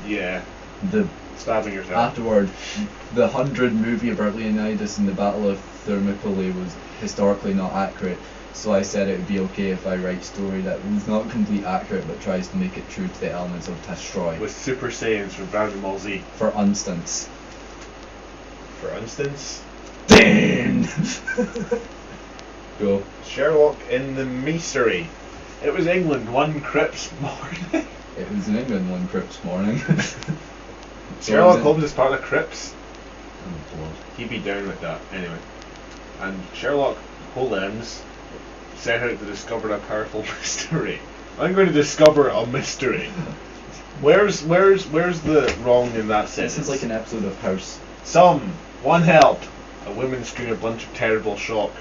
Yeah. The Stabbing yourself. afterward, the 100 movie about Leonidas in the Battle of Thermopylae was historically not accurate. So I said it would be okay if I write story that was not completely accurate but tries to make it true to the elements of destroy. With Super Saiyans from Dragon Ball Z. For instance. For instance? Damn! Go. Sherlock in the Mystery. It was England one Crips morning. It was in England one Crips morning. Sherlock Holmes is part of Crips. Oh, Lord. He'd be down with that, anyway. And Sherlock Holmes set out to discover a powerful mystery. I'm going to discover a mystery. Where's the wrong in that sentence? This is like an episode of House. One help. A woman scream a bunch of terrible shock.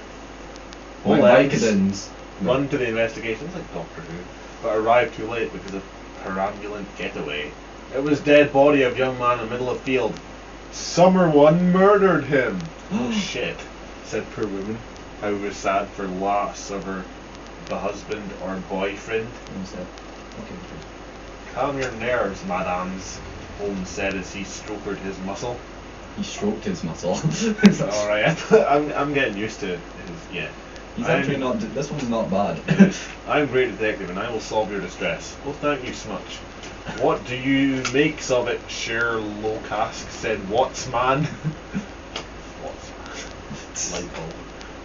Holmes Run to the investigation. It's like Doctor Who, but arrive too late because of perambulant getaway. It was dead body of young man in the middle of field. Someone murdered him. Oh shit, said poor woman. How was sad for loss of her husband or boyfriend. Okay. Calm your nerves, madams, Holmes said as he stroked his muscle. He stroked his muscle. Alright, I'm getting used to his, yeah. He's actually not, this one's not bad. I'm great detective and I will solve your distress. Well, thank you so much. What do you make of it, Sherlock said, what's man? What's man? Light bulb.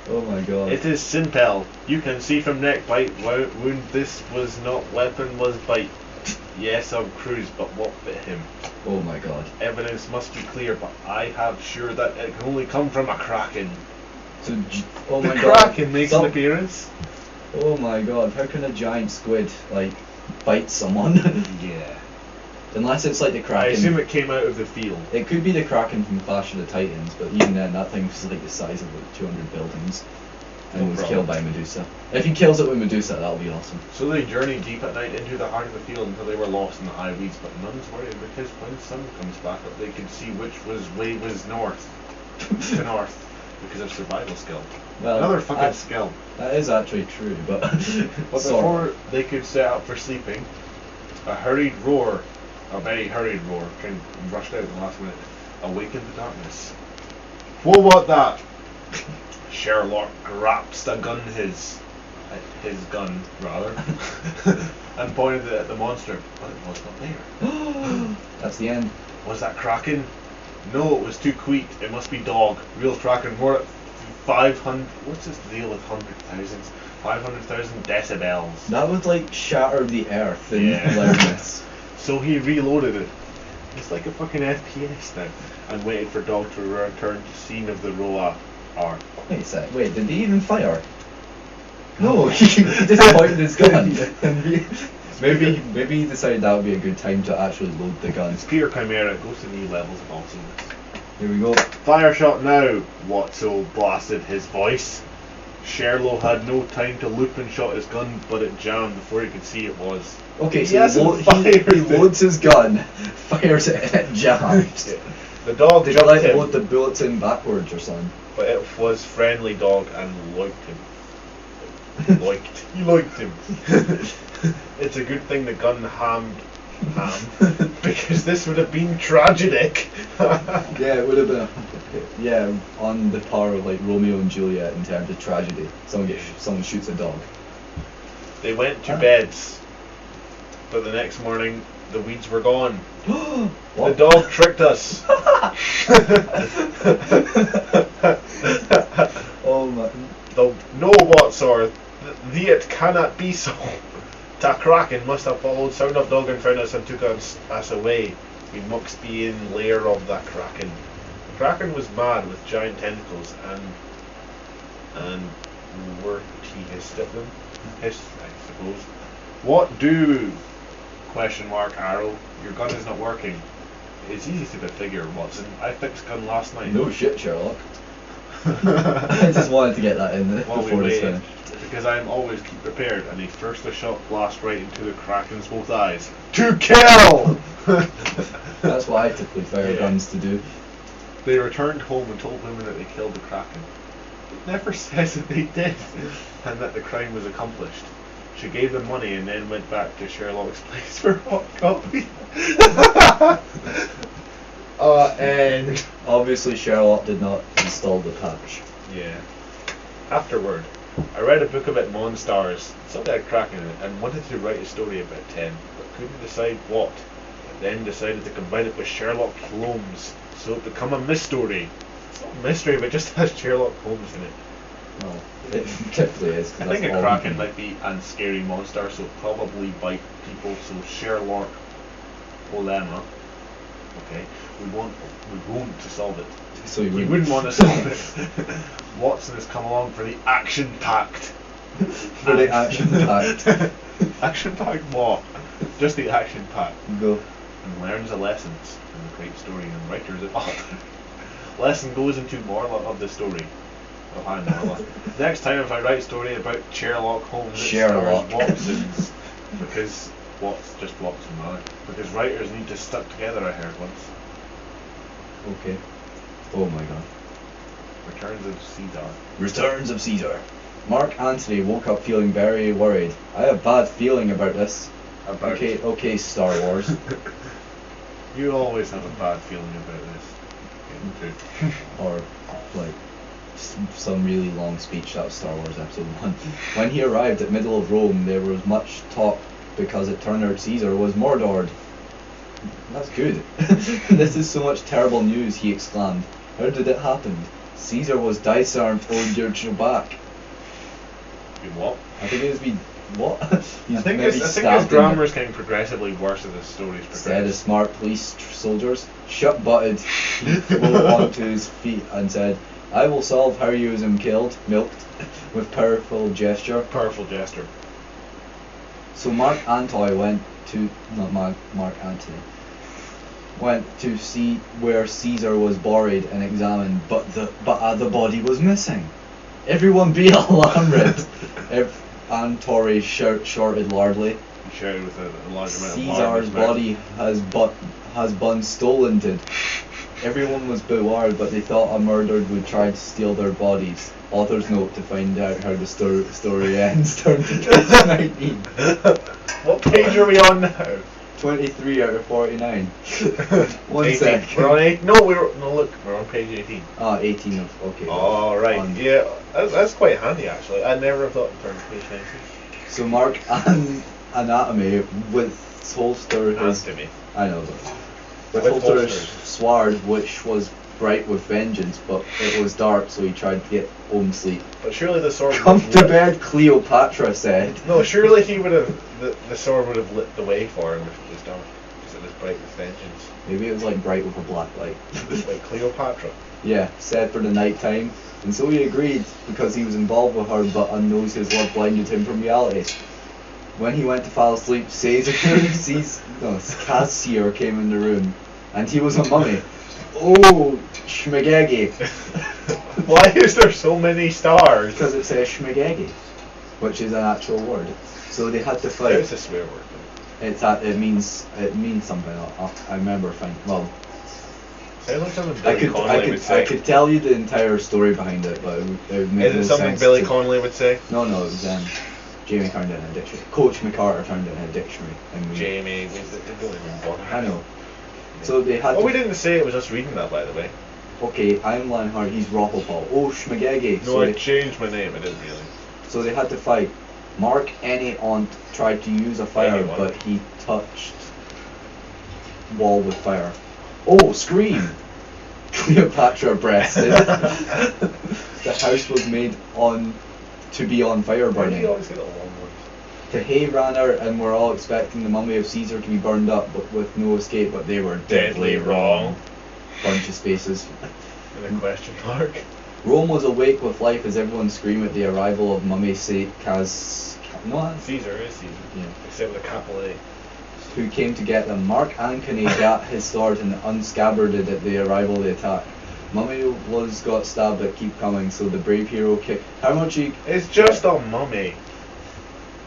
Oh my god. It is simple. You can see from neck bite wound this was not weapon was bite. Yes, of Cruz, but what bit him? Oh my god. Evidence must be clear, but I have sure that it can only come from a kraken. So, oh my the god. kraken makes an appearance. Oh my god, how can a giant squid, like, bite someone? Yeah. Unless it's like the kraken. I assume it came out of the field. It could be the kraken from Clash of the Titans, but even then, that thing was like the size of like 200 buildings. And was killed by Medusa. If he kills it with Medusa, that'll be awesome. So they journeyed deep at night into the heart of the field until they were lost in the high weeds, but none's worried because when the sun comes back up they could see which way was north to north because of survival skill. Well, another fucking skill. That is actually true, but before they could set up for sleeping, a very hurried roar, kind of rushed out in the last minute, awakened the darkness. Whoa, what that? Sherlock grasped a gun, his gun rather, and pointed it at the monster, but it was not there. That's the end. Was that kraken? No, it was too quick. It must be dog. Real kraken. More at 500. What's this deal with 100,000? 500,000 decibels. That would like shatter the earth in Yeah. loudness. So he reloaded it. It's like a fucking FPS now, and waited for dog to return to scene of the Roa. Wait a sec. Wait, did he even fire? No, he just pointed his gun. Maybe he decided that would be a good time to actually load the gun. It's Peter Chimaera. It goes to new levels of awesomeness. Here we go. Fire shot now! Watso blasted his voice. Sherlock had no time to loop and shot his gun, but it jammed before he could see it was. Okay, so he loads his gun, fires it, and it jams. The dog Did jumped you like him, load the bullets in backwards or something? but it was friendly dog and liked him. He liked him. It's a good thing the gun hammed because this would have been tragic. Yeah, it would have been. Yeah, on the par of like Romeo and Juliet in terms of tragedy. Someone shoots a dog. They went to beds, but the next morning the weeds were gone. The dog tricked us. Oh my. No, Watsor, it cannot be so. Ta kraken must have followed sound of dog and found us and took us away. We must be in lair of that kraken. The kraken was mad with giant tentacles and were histophone, I suppose. What do? Question mark arrow. Your gun is not working. It's easy to figure, Watson. I fixed gun last night. No shit, Sherlock. I just wanted to get that in there before this finished. Because I am always keep prepared, and he first a shot blast right into the kraken's both eyes. To kill! That's what I typically fire guns to do. They returned home and told women that they killed the kraken. It never says that they did, and that the crime was accomplished. She gave them money and then went back to Sherlock's place for hot coffee. And obviously Sherlock did not install the patch. yeah. Afterward, I read a book about monsters, something had crack in it, and wanted to write a story about 10, but couldn't decide what. I then decided to combine it with Sherlock Holmes, so it become a mystery. It's not a mystery, but it just has Sherlock Holmes in it. Well, it definitely is. I think a kraken might be a scary monster, so probably bite people. So Sherlock Olema. Okay, we won't to solve it. So you wouldn't want to solve it. Watson has come along for the action-packed. For the action-packed. Action-packed what? Just the action-packed. Go. And learns the lessons in the great story and writers at all. Lesson goes into moral of the story. Oh, hi, Marla. Next time if I write a story about Sherlock Holmes, it stars Watsons. Because just Watson, rather. Because writers need to stick together, I heard once. Okay. Oh my god. Returns of Caesar. Returns of Caesar. Mark Antony woke up feeling very worried. I have a bad feeling about this. Okay, Star Wars. You always have a bad feeling about this. Or, like, some really long speech. That was Star Wars Episode 1. When he arrived at middle of Rome, there was much talk because it turned out Caesar was murdered. That's good. This is so much terrible news, he exclaimed. How did it happen? Caesar was disarmed on your back. What? I think it was what? I think his grammar is getting progressively worse as the stories progress. Said a smart police soldiers. Shut-butted, he flew onto his feet and said, I will solve how you was milked, with powerful gesture. Powerful gesture. So Mark Antony went to see where Caesar was buried and examined, but the body was missing. Everyone be alarmed! Antony shouted loudly. He shouted with a large amount of Caesar's body has been stolen. Everyone was bewildered, but they thought a murderer would try to steal their bodies. Author's note to find out how the story ends. Turn to page 19. What page are we on now? 23 out of 49. 1 18. sec. We're on 8. No, look, we're on page 18. 18 of, okay. Oh, right. Yeah, that's quite handy actually. I never thought to turn to page 19. So Mark Anatomy with holster his... Anatomy. I know that. With holster his sword, which was bright with vengeance, but it was dark, so he tried to get home sleep. But surely the sword. Come to bed, Cleopatra said. No, surely he would have. The sword would have lit the way for him if it was dark, because it was bright with vengeance. Maybe it was like bright with a black light. Like Cleopatra. Yeah, said for the night time, and so he agreed because he was involved with her, but unknows his love blinded him from reality. When he went to fall asleep, Cassier came in the room, and he was a mummy. Oh, Schmegegi. Why is there so many stars? Because it says Schmegegi, which is an actual word. So they had to fight. It's a swear word. It means something. I remember well. Sounds like something Billy Connolly would say. I could tell you the entire story behind it, but it would make no sense. Is it something Billy Connolly would say? No, it was Jamie found it in a dictionary. Coach McCarter found it in a dictionary. Jamie, don't even bother. I know. So they had. We didn't say it was us reading that, by the way. Okay, I'm Lionheart. He's Rocklepole. Oh, Schmegegi. No, so I changed my name. I didn't really. So they had to fight. Mark Anyont tried to use a fire, but he touched wall with fire. Oh, scream! Cleopatra breasted. The house was made to be on fire burning. Why do you always get all long ones? The hay ran out and we're all expecting the mummy of Caesar to be burned up, but with no escape, but they were deadly wrong. Bunch of spaces. And a question mark. Rome was awake with life as everyone screamed at the arrival of mummy Caesar is Caesar. Yeah. Except with a capital A. Who came to get them. Mark Antony got his sword and unscabbarded at the arrival of the attack. Mummy got stabbed but keep coming, so the brave hero kicked... How much he... It's just a mummy.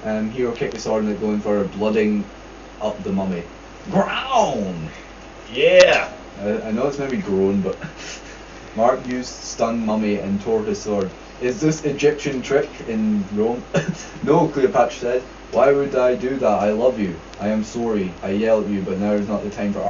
Hero kicked the sword and going for blooding up the mummy. Ground! Yeah! I know it's maybe groan, but... Mark used stunned mummy and tore his sword. Is this Egyptian trick in Rome? No, Cleopatra said. Why would I do that? I love you. I am sorry. I yell at you, but now is not the time for